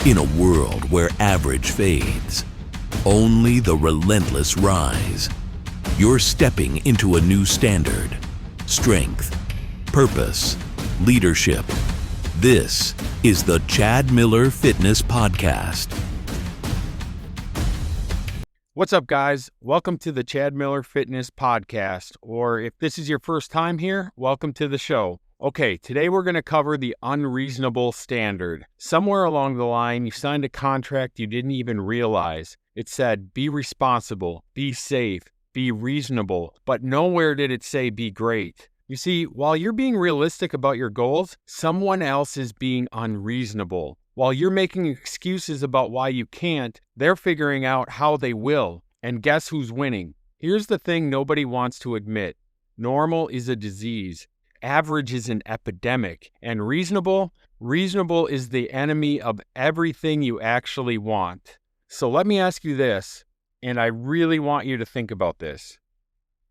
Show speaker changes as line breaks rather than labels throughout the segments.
In a world where average fades, only the relentless rise. You're stepping into a new standard. Strength, purpose, leadership. This is the Chad Miller Fitness Podcast.
What's up, guys? Welcome to the Chad Miller Fitness Podcast, or if this is your first time here, welcome to the show. Okay, today we're going to cover the unreasonable standard. Somewhere along the line, you signed a contract you didn't even realize. It said, be responsible, be safe, be reasonable, but nowhere did it say be great. You see, while you're being realistic about your goals, someone else is being unreasonable. While you're making excuses about why you can't, they're figuring out how they will. And guess who's winning? Here's the thing nobody wants to admit. Normal is a disease. Average is an epidemic. And reasonable is the enemy of everything you actually want. So let me ask you this, and I really want you to think about this.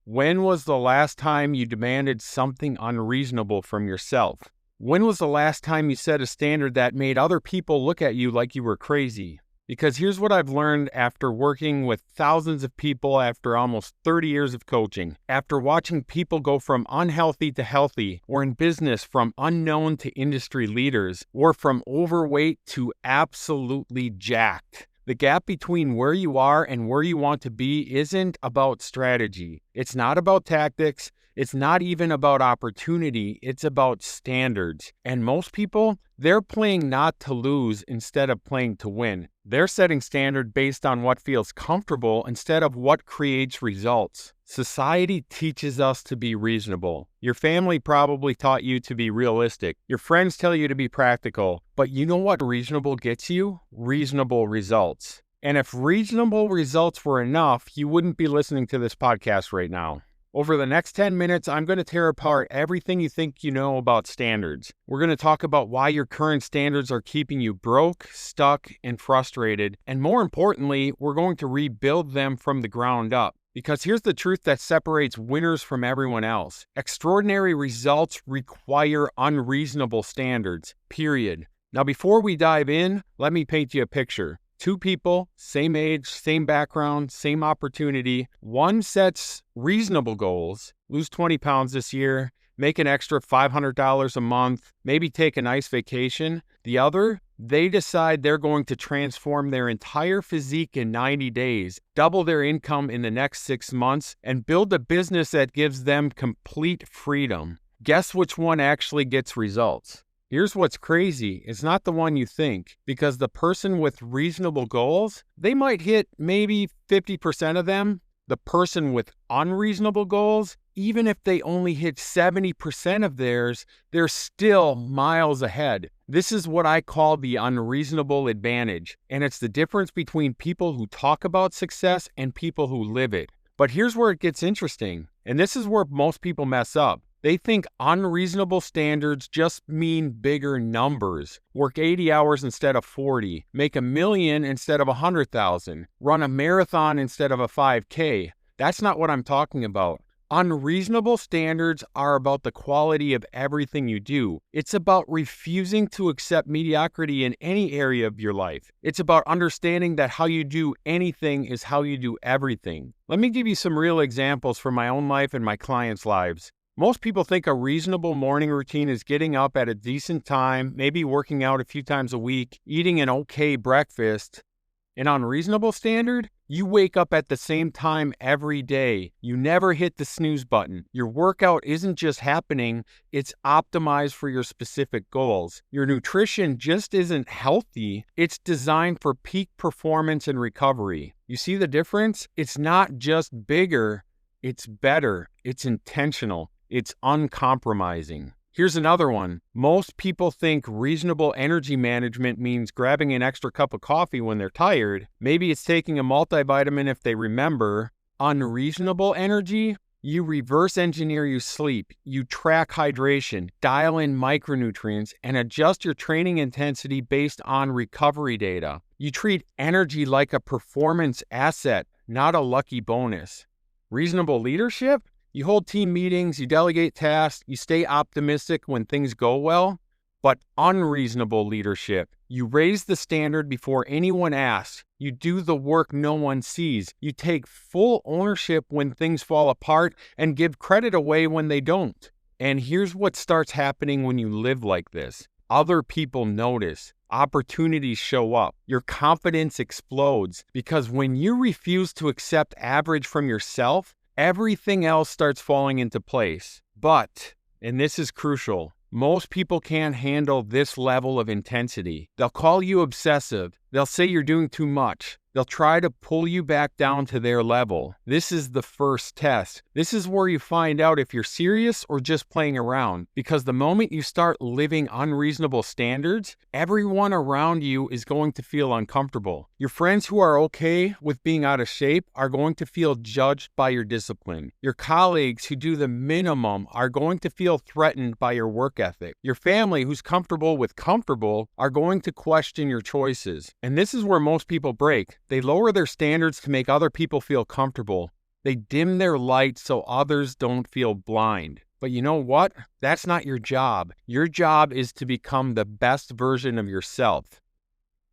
When was the last time you demanded something unreasonable from yourself? When was the last time you set a standard that made other people look at you like you were crazy? Because here's what I've learned after working with thousands of people after almost 30 years of coaching, after watching people go from unhealthy to healthy, or in business from unknown to industry leaders, or from overweight to absolutely jacked. The gap between where you are and where you want to be isn't about strategy. It's not about tactics. It's not even about opportunity. It's about standards. And most people, they're playing not to lose instead of playing to win. They're setting standard based on what feels comfortable instead of what creates results. Society teaches us to be reasonable. Your family probably taught you to be realistic. Your friends tell you to be practical. But you know what reasonable gets you? Reasonable results. And if reasonable results were enough, you wouldn't be listening to this podcast right now. Over the next 10 minutes, I'm going to tear apart everything you think you know about standards. We're going to talk about why your current standards are keeping you broke, stuck, and frustrated. And more importantly, we're going to rebuild them from the ground up. Because here's the truth that separates winners from everyone else. Extraordinary results require unreasonable standards, period. Now, before we dive in, let me paint you a picture. Two people, same age, same background, same opportunity. One sets reasonable goals, lose 20 pounds this year, make an extra $500 a month, maybe take a nice vacation. The other, they decide they're going to transform their entire physique in 90 days, double their income in the next 6 months, and build a business that gives them complete freedom. Guess which one actually gets results? Here's what's crazy. It's not the one you think, because the person with reasonable goals, they might hit maybe 50% of them. The person with unreasonable goals, even if they only hit 70% of theirs, they're still miles ahead. This is what I call the unreasonable advantage, and it's the difference between people who talk about success and people who live it. But here's where it gets interesting, and this is where most people mess up. They think unreasonable standards just mean bigger numbers. Work 80 hours instead of 40. Make $1 million instead of 100,000. Run a marathon instead of a 5K. That's not what I'm talking about. Unreasonable standards are about the quality of everything you do. It's about refusing to accept mediocrity in any area of your life. It's about understanding that how you do anything is how you do everything. Let me give you some real examples from my own life and my clients' lives. Most people think a reasonable morning routine is getting up at a decent time, maybe working out a few times a week, eating an okay breakfast. An unreasonable standard? You wake up at the same time every day. You never hit the snooze button. Your workout isn't just happening, it's optimized for your specific goals. Your nutrition just isn't healthy, it's designed for peak performance and recovery. You see the difference? It's not just bigger, it's better, it's intentional. It's uncompromising. Here's another one. Most people think reasonable energy management means grabbing an extra cup of coffee when they're tired. Maybe it's taking a multivitamin if they remember. Unreasonable energy? You reverse engineer your sleep. You track hydration, dial in micronutrients, and adjust your training intensity based on recovery data. You treat energy like a performance asset, not a lucky bonus. Reasonable leadership? You hold team meetings, you delegate tasks, you stay optimistic when things go well. But unreasonable leadership, you raise the standard before anyone asks. You do the work no one sees. You take full ownership when things fall apart and give credit away when they don't. And here's what starts happening when you live like this. Other people notice. Opportunities show up. Your confidence explodes because when you refuse to accept average from yourself, everything else starts falling into place. But, and this is crucial, most people can't handle this level of intensity. They'll call you obsessive. They'll say you're doing too much. They'll try to pull you back down to their level. This is the first test. This is where you find out if you're serious or just playing around. Because the moment you start living unreasonable standards, everyone around you is going to feel uncomfortable. Your friends who are okay with being out of shape are going to feel judged by your discipline. Your colleagues who do the minimum are going to feel threatened by your work ethic. Your family who's comfortable with comfortable are going to question your choices. And this is where most people break. They lower their standards to make other people feel comfortable. They dim their light so others don't feel blind. But you know what? That's not your job. Your job is to become the best version of yourself.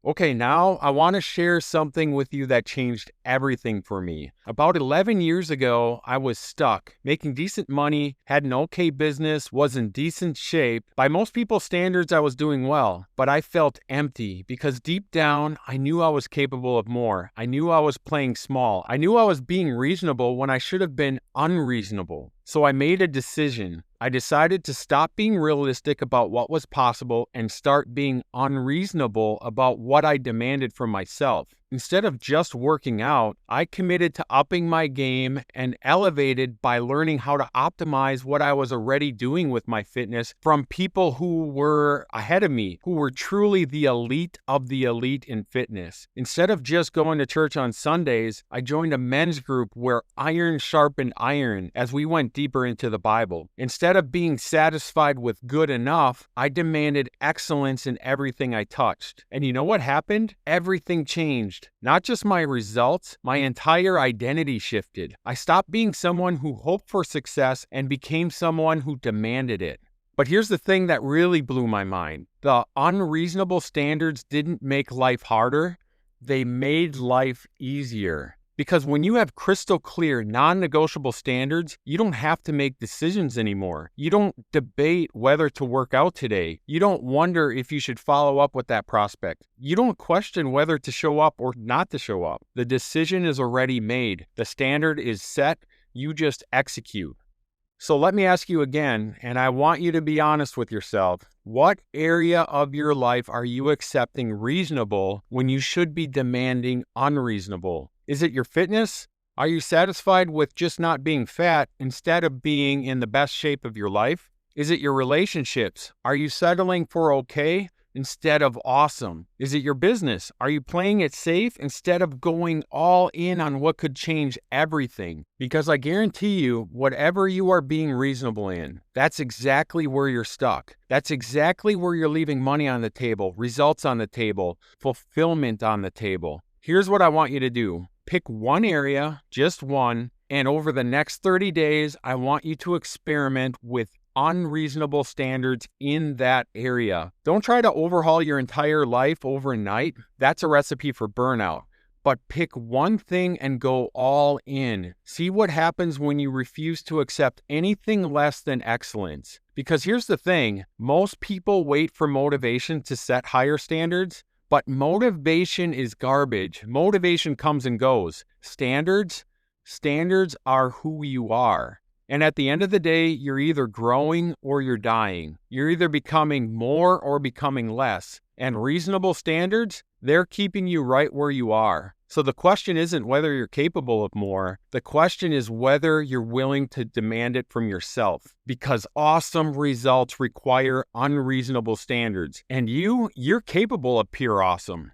Okay, now I want to share something with you that changed everything for me. About 11 years ago, I was stuck, making decent money, had an okay business, was in decent shape. By most people's standards, I was doing well, but I felt empty because deep down, I knew I was capable of more. I knew I was playing small. I knew I was being reasonable when I should have been unreasonable. So I made a decision. I decided to stop being realistic about what was possible and start being unreasonable about what I demanded from myself. Instead of just working out, I committed to upping my game and elevated by learning how to optimize what I was already doing with my fitness from people who were ahead of me, who were truly the elite of the elite in fitness. Instead of just going to church on Sundays, I joined a men's group where iron sharpened iron as we went deeper into the Bible. Instead of being satisfied with good enough, I demanded excellence in everything I touched. And you know what happened? Everything changed. Not just my results, my entire identity shifted. I stopped being someone who hoped for success and became someone who demanded it. But here's the thing that really blew my mind. The unreasonable standards didn't make life harder. They made life easier. Because when you have crystal clear, non-negotiable standards, you don't have to make decisions anymore. You don't debate whether to work out today. You don't wonder if you should follow up with that prospect. You don't question whether to show up or not to show up. The decision is already made. The standard is set. You just execute. So let me ask you again, and I want you to be honest with yourself. What area of your life are you accepting reasonable when you should be demanding unreasonable? Is it your fitness? Are you satisfied with just not being fat instead of being in the best shape of your life? Is it your relationships? Are you settling for okay instead of awesome? Is it your business? Are you playing it safe instead of going all in on what could change everything? Because I guarantee you, whatever you are being reasonable in, that's exactly where you're stuck. That's exactly where you're leaving money on the table, results on the table, fulfillment on the table. Here's what I want you to do. Pick one area, just one, and over the next 30 days, I want you to experiment with unreasonable standards in that area. Don't try to overhaul your entire life overnight. That's a recipe for burnout. But pick one thing and go all in. See what happens when you refuse to accept anything less than excellence. Because here's the thing, most people wait for motivation to set higher standards. But motivation is garbage. Motivation comes and goes. Standards are who you are. And at the end of the day, you're either growing or you're dying. You're either becoming more or becoming less. And reasonable standards, they're keeping you right where you are. So the question isn't whether you're capable of more. The question is whether you're willing to demand it from yourself. Because awesome results require unreasonable standards. And you're capable of pure awesome.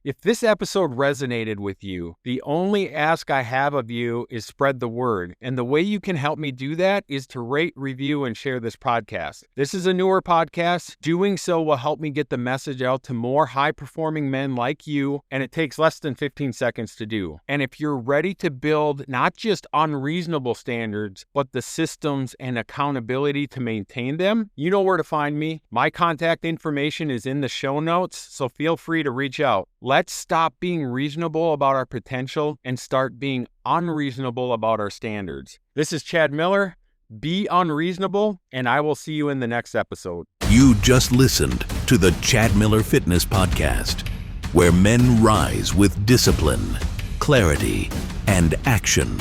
If this episode resonated with you, the only ask I have of you is spread the word. And the way you can help me do that is to rate, review, and share this podcast. This is a newer podcast. Doing so will help me get the message out to more high-performing men like you, and it takes less than 15 seconds to do. And if you're ready to build not just unreasonable standards, but the systems and accountability to maintain them, you know where to find me. My contact information is in the show notes, so feel free to reach out. Let's stop being reasonable about our potential and start being unreasonable about our standards. This is Chad Miller. Be unreasonable, and I will see you in the next episode.
You just listened to the Chad Miller Fitness Podcast, where men rise with discipline, clarity, and action.